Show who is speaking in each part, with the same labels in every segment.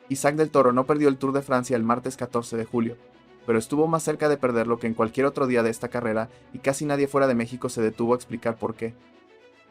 Speaker 1: Isaac del Toro no perdió el Tour de Francia el martes 14 de julio, pero estuvo más cerca de perderlo que en cualquier otro día de esta carrera y casi nadie fuera de México se detuvo a explicar por qué.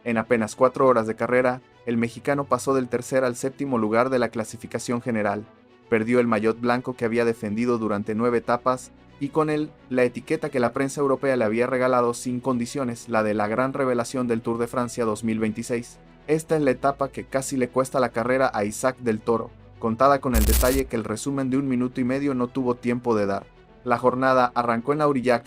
Speaker 1: En apenas 4 horas de carrera, el mexicano pasó del tercer al séptimo lugar de la clasificación general, perdió el maillot blanco que había defendido durante 9 etapas y con él la etiqueta que la prensa europea le había regalado sin condiciones, la de la gran revelación del Tour de Francia 2026. Esta es la etapa que casi le cuesta la carrera a Isaac del Toro, contada con el detalle que el resumen de 1 minuto y medio no tuvo tiempo de dar. La jornada arrancó en Aurillac,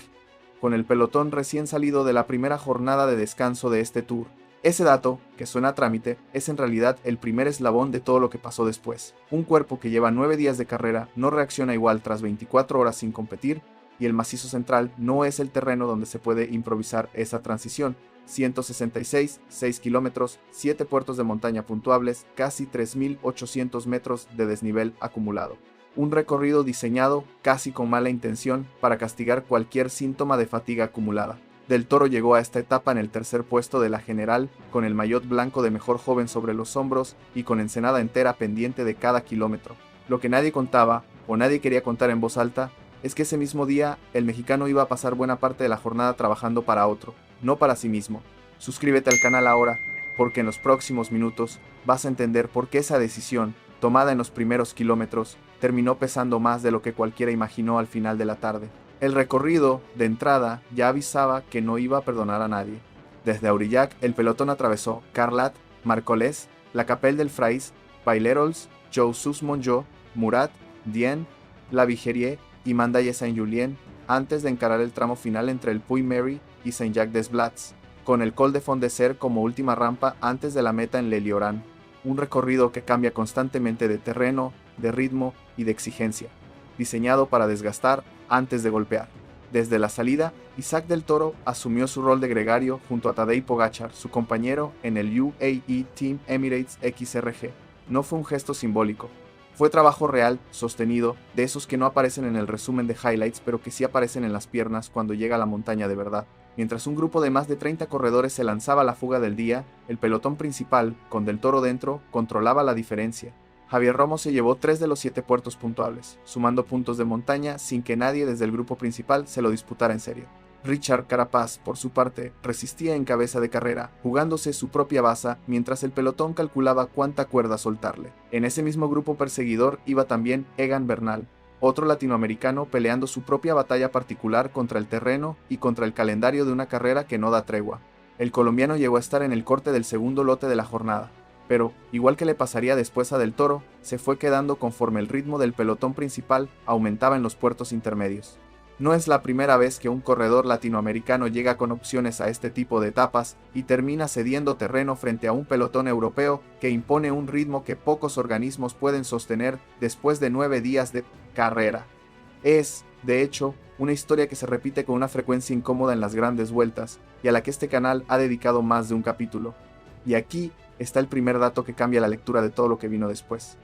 Speaker 1: con el pelotón recién salido de la primera jornada de descanso de este Tour. Ese dato, que suena a trámite, es en realidad el primer eslabón de todo lo que pasó después. Un cuerpo que lleva 9 días de carrera no reacciona igual tras 24 horas sin competir, y el macizo central no es el terreno donde se puede improvisar esa transición. 166, 6 kilómetros, 7 puertos de montaña puntuables, casi 3.800 metros de desnivel acumulado. Un recorrido diseñado, casi con mala intención, para castigar cualquier síntoma de fatiga acumulada. Del Toro llegó a esta etapa en el tercer puesto de la general, con el maillot blanco de mejor joven sobre los hombros y con Ensenada entera pendiente de cada kilómetro. Lo que nadie contaba, o nadie quería contar en voz alta, es que ese mismo día el mexicano iba a pasar buena parte de la jornada trabajando para otro, no para sí mismo. Suscríbete al canal ahora, porque en los próximos minutos vas a entender por qué esa decisión, tomada en los primeros kilómetros, terminó pesando más de lo que cualquiera imaginó al final de la tarde. El recorrido, de entrada, ya avisaba que no iba a perdonar a nadie. Desde Aurillac, el pelotón atravesó Carlat, Marcolès, La Capelle del Frais, Pailerols, Joussous-Montjou, Murat, Dien, La Vigerie y Mandaille-Saint-Julien, antes de encarar el tramo final entre el Puy-Mary y Saint-Jacques-des-Blats, con el Col de Fond-de-Serre como última rampa antes de la meta en Le Lioran. Un recorrido que cambia constantemente de terreno, de ritmo y de exigencia, diseñado para desgastar antes de golpear. Desde la salida, Isaac del Toro asumió su rol de gregario junto a Tadej Pogačar, su compañero en el UAE Team Emirates XRG. No fue un gesto simbólico. Fue trabajo real, sostenido, de esos que no aparecen en el resumen de highlights, pero que sí aparecen en las piernas cuando llega a la montaña de verdad. Mientras un grupo de más de 30 corredores se lanzaba a la fuga del día, el pelotón principal, con Del Toro dentro, controlaba la diferencia. Javier Romo se llevó 3 de los 7 puertos puntuables, sumando puntos de montaña sin que nadie desde el grupo principal se lo disputara en serio. Richard Carapaz, por su parte, resistía en cabeza de carrera, jugándose su propia baza mientras el pelotón calculaba cuánta cuerda soltarle. En ese mismo grupo perseguidor iba también Egan Bernal, otro latinoamericano peleando su propia batalla particular contra el terreno y contra el calendario de una carrera que no da tregua. El colombiano llegó a estar en el corte del segundo lote de la jornada, pero, igual que le pasaría después a Del Toro, se fue quedando conforme el ritmo del pelotón principal aumentaba en los puertos intermedios. No es la primera vez que un corredor latinoamericano llega con opciones a este tipo de etapas y termina cediendo terreno frente a un pelotón europeo que impone un ritmo que pocos organismos pueden sostener después de 9 días de carrera. Es, de hecho, una historia que se repite con una frecuencia incómoda en las grandes vueltas y a la que este canal ha dedicado más de un capítulo. Y aquí está el primer dato que cambia la lectura de todo lo que vino después.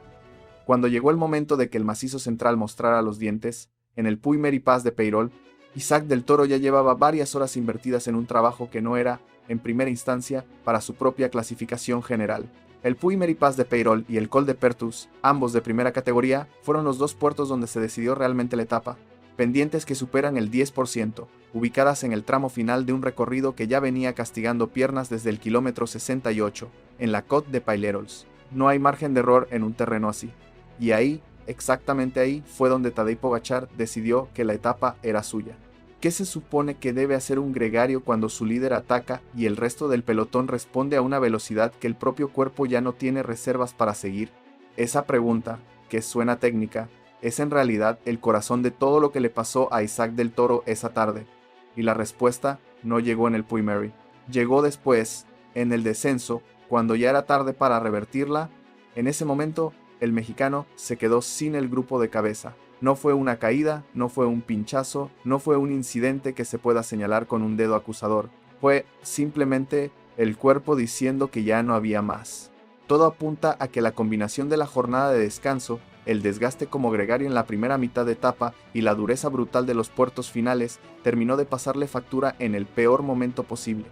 Speaker 1: Cuando llegó el momento de que el macizo central mostrara los dientes, en el Puy-Mary Pass de Peyrol, Isaac del Toro ya llevaba varias horas invertidas en un trabajo que no era, en primera instancia, para su propia clasificación general. El Puy-Mary Pass de Peyrol y el Col de Pertus, ambos de primera categoría, fueron los dos puertos donde se decidió realmente la etapa, pendientes que superan el 10%, ubicadas en el tramo final de un recorrido que ya venía castigando piernas desde el kilómetro 68, en la Côte de Pailerols. No hay margen de error en un terreno así. Y ahí, exactamente ahí, fue donde Tadej Pogačar decidió que la etapa era suya. ¿Qué se supone que debe hacer un gregario cuando su líder ataca y el resto del pelotón responde a una velocidad que el propio cuerpo ya no tiene reservas para seguir? Esa pregunta, que suena técnica, es en realidad el corazón de todo lo que le pasó a Isaac del Toro esa tarde. Y la respuesta no llegó en el Puy-Mary. Llegó después, en el descenso, cuando ya era tarde para revertirla. En ese momento, el mexicano se quedó sin el grupo de cabeza. No fue una caída, no fue un pinchazo, no fue un incidente que se pueda señalar con un dedo acusador. Fue simplemente el cuerpo diciendo que ya no había más. Todo apunta a que la combinación de la jornada de descanso, el desgaste como gregario en la primera mitad de etapa y la dureza brutal de los puertos finales terminó de pasarle factura en el peor momento posible,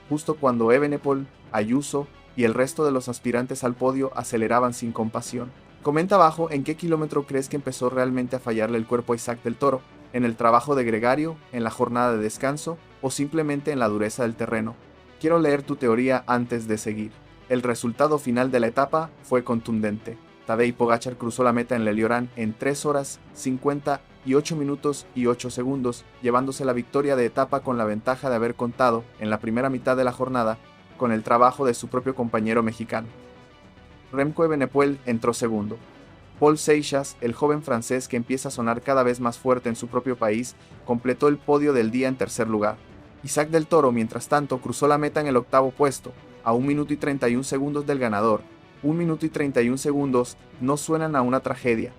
Speaker 1: justo cuando Evenepoel, Ayuso y el resto de los aspirantes al podio aceleraban sin compasión. Comenta abajo en qué kilómetro crees que empezó realmente a fallarle el cuerpo a Isaac del Toro, en el trabajo de gregario, en la jornada de descanso o simplemente en la dureza del terreno. Quiero leer tu teoría antes de seguir. El resultado final de la etapa fue contundente. Tadej Pogačar cruzó la meta en Leliorán en 3 horas, 58 minutos y 8 segundos, llevándose la victoria de etapa con la ventaja de haber contado, en la primera mitad de la jornada, con el trabajo de su propio compañero mexicano. Remco Evenepoel entró segundo. Paul Seixas, el joven francés que empieza a sonar cada vez más fuerte en su propio país, completó el podio del día en tercer lugar. Isaac del Toro, mientras tanto, cruzó la meta en el octavo puesto, a 1 minuto y 31 segundos del ganador. 1 minuto y 31 segundos no suenan a una tragedia.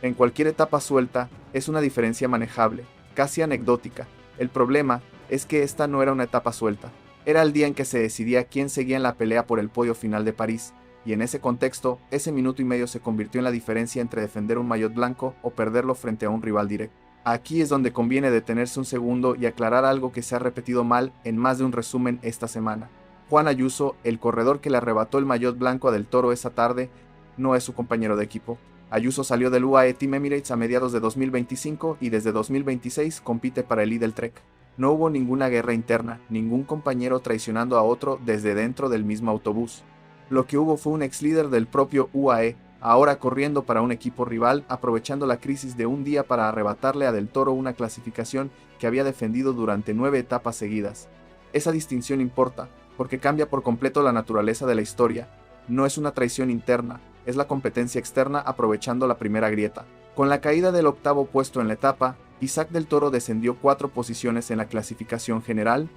Speaker 1: En cualquier etapa suelta, es una diferencia manejable, casi anecdótica. El problema es que esta no era una etapa suelta. Era el día en que se decidía quién seguía en la pelea por el podio final de París, y en ese contexto, ese minuto y medio se convirtió en la diferencia entre defender un maillot blanco o perderlo frente a un rival directo. Aquí es donde conviene detenerse un segundo y aclarar algo que se ha repetido mal en más de un resumen esta semana. Juan Ayuso, el corredor que le arrebató el maillot blanco a Del Toro esa tarde, no es su compañero de equipo. Ayuso salió del UAE Team Emirates a mediados de 2025 y desde 2026 compite para el Lidl Trek. No hubo ninguna guerra interna, ningún compañero traicionando a otro desde dentro del mismo autobús. Lo que hubo fue un ex líder del propio UAE, ahora corriendo para un equipo rival, aprovechando la crisis de un día para arrebatarle a Del Toro una clasificación que había defendido durante 9 etapas seguidas. Esa distinción importa, porque cambia por completo la naturaleza de la historia. No es una traición interna, es la competencia externa aprovechando la primera grieta. Con la caída del octavo puesto en la etapa, Isaac del Toro descendió 4 posiciones en la clasificación general,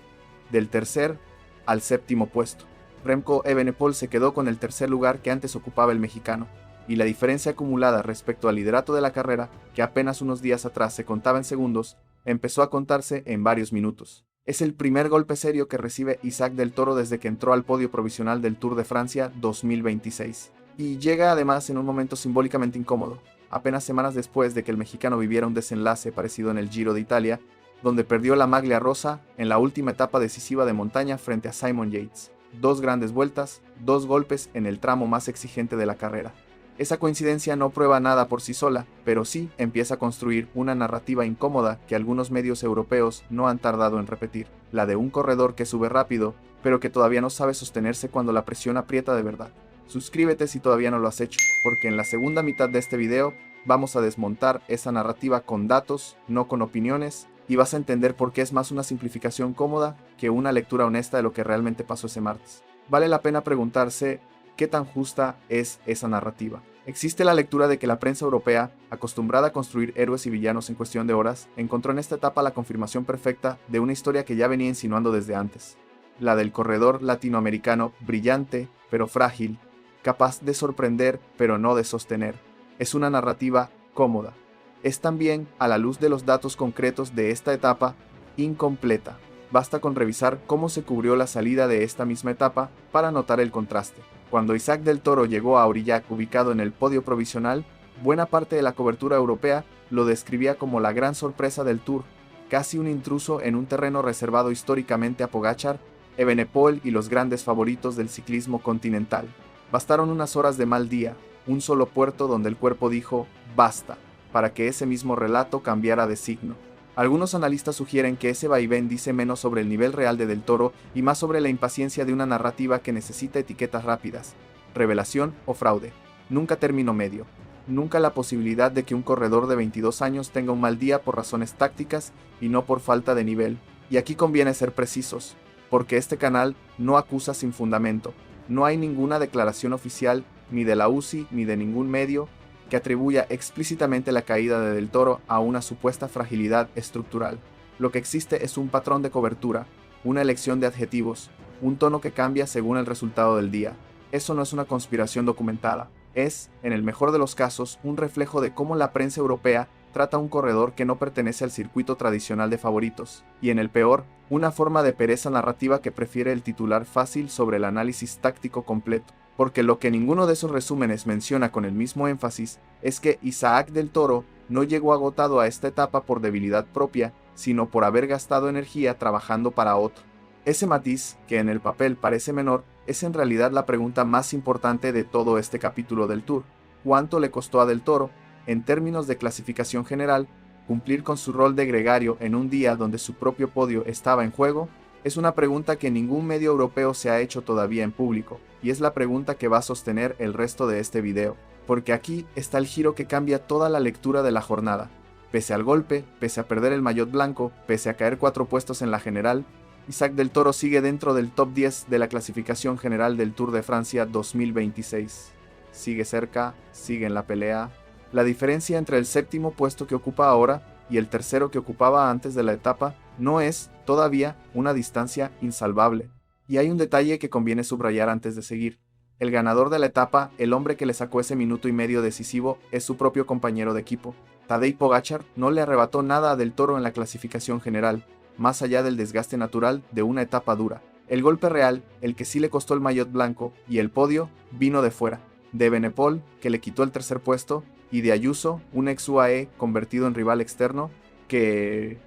Speaker 1: del tercer al séptimo puesto. Remco Evenepoel se quedó con el tercer lugar que antes ocupaba el mexicano, y la diferencia acumulada respecto al liderato de la carrera, que apenas unos días atrás se contaba en segundos, empezó a contarse en varios minutos. Es el primer golpe serio que recibe Isaac del Toro desde que entró al podio provisional del Tour de Francia 2026. Y llega además en un momento simbólicamente incómodo, apenas semanas después de que el mexicano viviera un desenlace parecido en el Giro de Italia, donde perdió la maglia rosa en la última etapa decisiva de montaña frente a Simon Yates. 2 grandes vueltas, 2 golpes en el tramo más exigente de la carrera. Esa coincidencia no prueba nada por sí sola, pero sí empieza a construir una narrativa incómoda que algunos medios europeos no han tardado en repetir, la de un corredor que sube rápido, pero que todavía no sabe sostenerse cuando la presión aprieta de verdad. Suscríbete si todavía no lo has hecho, porque en la segunda mitad de este video vamos a desmontar esa narrativa con datos, no con opiniones, y vas a entender por qué es más una simplificación cómoda que una lectura honesta de lo que realmente pasó ese martes. Vale la pena preguntarse qué tan justa es esa narrativa. Existe la lectura de que la prensa europea, acostumbrada a construir héroes y villanos en cuestión de horas, encontró en esta etapa la confirmación perfecta de una historia que ya venía insinuando desde antes. La del corredor latinoamericano brillante, pero frágil, capaz de sorprender, pero no de sostener. Es una narrativa cómoda. Es también, a la luz de los datos concretos de esta etapa, incompleta. Basta con revisar cómo se cubrió la salida de esta misma etapa para notar el contraste. Cuando Isaac del Toro llegó a Aurillac ubicado en el podio provisional, buena parte de la cobertura europea lo describía como la gran sorpresa del Tour, casi un intruso en un terreno reservado históricamente a Pogačar, Evenepoel y los grandes favoritos del ciclismo continental. Bastaron unas horas de mal día, un solo puerto donde el cuerpo dijo «basta», para que ese mismo relato cambiara de signo. Algunos analistas sugieren que ese vaivén dice menos sobre el nivel real de Del Toro y más sobre la impaciencia de una narrativa que necesita etiquetas rápidas, revelación o fraude, nunca término medio, nunca la posibilidad de que un corredor de 22 años tenga un mal día por razones tácticas y no por falta de nivel. Y aquí conviene ser precisos, porque este canal no acusa sin fundamento, no hay ninguna declaración oficial ni de la UCI ni de ningún medio que atribuya explícitamente la caída de Del Toro a una supuesta fragilidad estructural. Lo que existe es un patrón de cobertura, una elección de adjetivos, un tono que cambia según el resultado del día. Eso no es una conspiración documentada, es, en el mejor de los casos, un reflejo de cómo la prensa europea trata a un corredor que no pertenece al circuito tradicional de favoritos, y en el peor, una forma de pereza narrativa que prefiere el titular fácil sobre el análisis táctico completo. Porque lo que ninguno de esos resúmenes menciona con el mismo énfasis es que Isaac del Toro no llegó agotado a esta etapa por debilidad propia, sino por haber gastado energía trabajando para otro. Ese matiz, que en el papel parece menor, es en realidad la pregunta más importante de todo este capítulo del Tour. cuánto le costó a Del Toro, en términos de clasificación general, cumplir con su rol de gregario en un día donde su propio podio estaba en juego, es una pregunta que ningún medio europeo se ha hecho todavía en público, y es la pregunta que va a sostener el resto de este video, porque aquí está el giro que cambia toda la lectura de la jornada. Pese al golpe, pese a perder el maillot blanco, pese a caer 4 puestos en la general, Isaac Del Toro sigue dentro del top 10 de la clasificación general del Tour de Francia 2026. Sigue cerca, sigue en la pelea. La diferencia entre el séptimo puesto que ocupa ahora y el tercero que ocupaba antes de la etapa no es, todavía, una distancia insalvable. Y hay un detalle que conviene subrayar antes de seguir. El ganador de la etapa, el hombre que le sacó ese minuto y medio decisivo, es su propio compañero de equipo. Tadej Pogačar no le arrebató nada a Del Toro en la clasificación general, más allá del desgaste natural de una etapa dura. El golpe real, el que sí le costó el maillot blanco y el podio, vino de fuera. De Evenepoel, que le quitó el tercer puesto, y de Ayuso, un ex UAE convertido en rival externo, que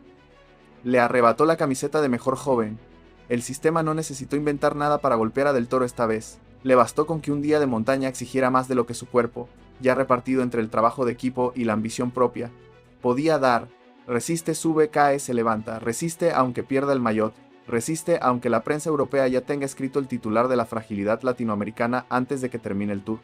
Speaker 1: le arrebató la camiseta de mejor joven. El sistema no necesitó inventar nada para golpear a Del Toro esta vez. Le bastó con que un día de montaña exigiera más de lo que su cuerpo, ya repartido entre el trabajo de equipo y la ambición propia, podía dar. Resiste, sube, cae, se levanta. Resiste aunque pierda el maillot. Resiste aunque la prensa europea ya tenga escrito el titular de la fragilidad latinoamericana antes de que termine el Tour.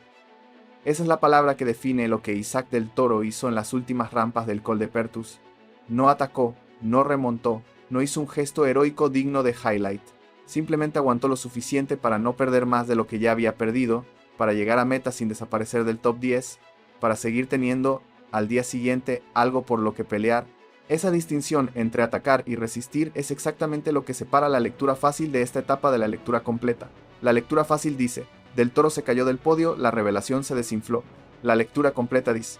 Speaker 1: Esa es la palabra que define lo que Isaac Del Toro hizo en las últimas rampas del Col de Pertus. No atacó, no remontó, no hizo un gesto heroico digno de highlight. Simplemente aguantó lo suficiente para no perder más de lo que ya había perdido, para llegar a meta sin desaparecer del top 10, para seguir teniendo al día siguiente algo por lo que pelear. Esa distinción entre atacar y resistir es exactamente lo que separa la lectura fácil de esta etapa de la lectura completa. La lectura fácil dice, Del Toro se cayó del podio, la revelación se desinfló. La lectura completa dice,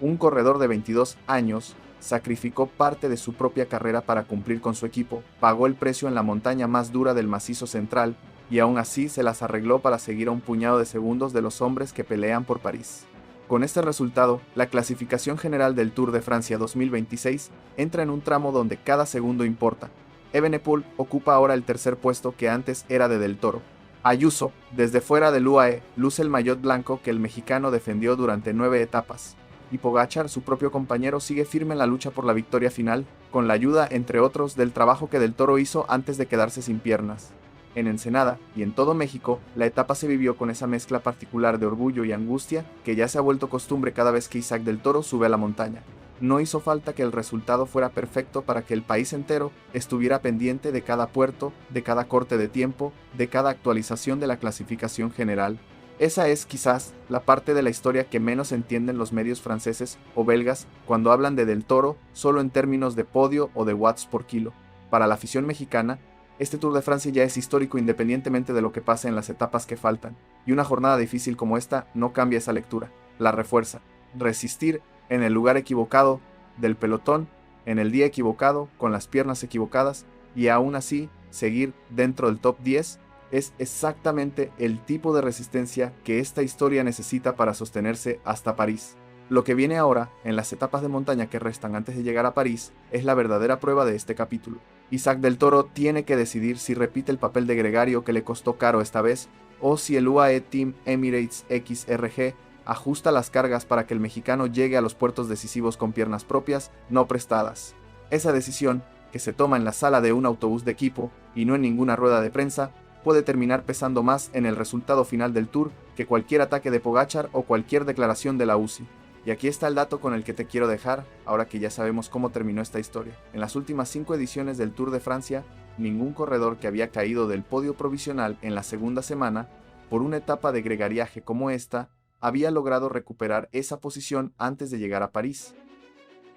Speaker 1: un corredor de 22 años sacrificó parte de su propia carrera para cumplir con su equipo, pagó el precio en la montaña más dura del macizo central, y aún así se las arregló para seguir a un puñado de segundos de los hombres que pelean por París. Con este resultado, la clasificación general del Tour de Francia 2026 entra en un tramo donde cada segundo importa. Evenepoel ocupa ahora el tercer puesto que antes era de Del Toro. Ayuso, desde fuera del UAE, luce el maillot blanco que el mexicano defendió durante 9 etapas. Y Pogačar, su propio compañero, sigue firme en la lucha por la victoria final, con la ayuda, entre otros, del trabajo que Del Toro hizo antes de quedarse sin piernas. En Ensenada y en todo México, la etapa se vivió con esa mezcla particular de orgullo y angustia que ya se ha vuelto costumbre cada vez que Isaac Del Toro sube a la montaña. No hizo falta que el resultado fuera perfecto para que el país entero estuviera pendiente de cada puerto, de cada corte de tiempo, de cada actualización de la clasificación general. Esa es, quizás, la parte de la historia que menos entienden los medios franceses o belgas cuando hablan de Del Toro solo en términos de podio o de watts por kilo. Para la afición mexicana, este Tour de Francia ya es histórico independientemente de lo que pase en las etapas que faltan, y una jornada difícil como esta no cambia esa lectura, la refuerza. Resistir en el lugar equivocado del pelotón, en el día equivocado, con las piernas equivocadas, y aún así seguir dentro del top 10, es exactamente el tipo de resistencia que esta historia necesita para sostenerse hasta París. Lo que viene ahora, en las etapas de montaña que restan antes de llegar a París, es la verdadera prueba de este capítulo. Isaac Del Toro tiene que decidir si repite el papel de gregario que le costó caro esta vez, o si el UAE Team Emirates XRG ajusta las cargas para que el mexicano llegue a los puertos decisivos con piernas propias, no prestadas. Esa decisión, que se toma en la sala de un autobús de equipo y no en ninguna rueda de prensa, puede terminar pesando más en el resultado final del Tour que cualquier ataque de Pogačar o cualquier declaración de la UCI. Y aquí está el dato con el que te quiero dejar, ahora que ya sabemos cómo terminó esta historia. En las últimas 5 ediciones del Tour de Francia, ningún corredor que había caído del podio provisional en la segunda semana, por una etapa de gregariaje como esta, había logrado recuperar esa posición antes de llegar a París.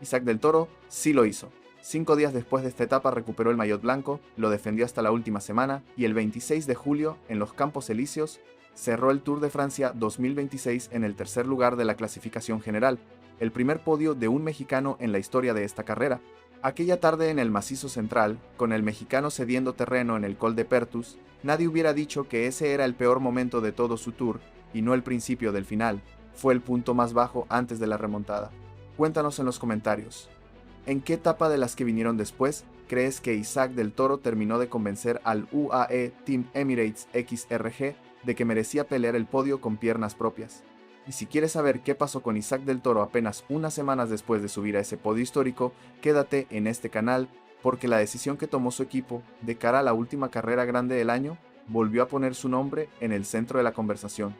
Speaker 1: Isaac Del Toro sí lo hizo. 5 días después de esta etapa recuperó el maillot blanco, lo defendió hasta la última semana, y el 26 de julio, en los Campos Elíseos, cerró el Tour de Francia 2026 en el tercer lugar de la clasificación general, el primer podio de un mexicano en la historia de esta carrera. Aquella tarde en el macizo central, con el mexicano cediendo terreno en el Col de Pertus, nadie hubiera dicho que ese era el peor momento de todo su Tour, y no el principio del final. Fue el punto más bajo antes de la remontada. Cuéntanos en los comentarios. ¿En qué etapa de las que vinieron después crees que Isaac Del Toro terminó de convencer al UAE Team Emirates XRG de que merecía pelear el podio con piernas propias? Y si quieres saber qué pasó con Isaac del Toro apenas unas semanas después de subir a ese podio histórico, quédate en este canal, porque la decisión que tomó su equipo de cara a la última carrera grande del año volvió a poner su nombre en el centro de la conversación.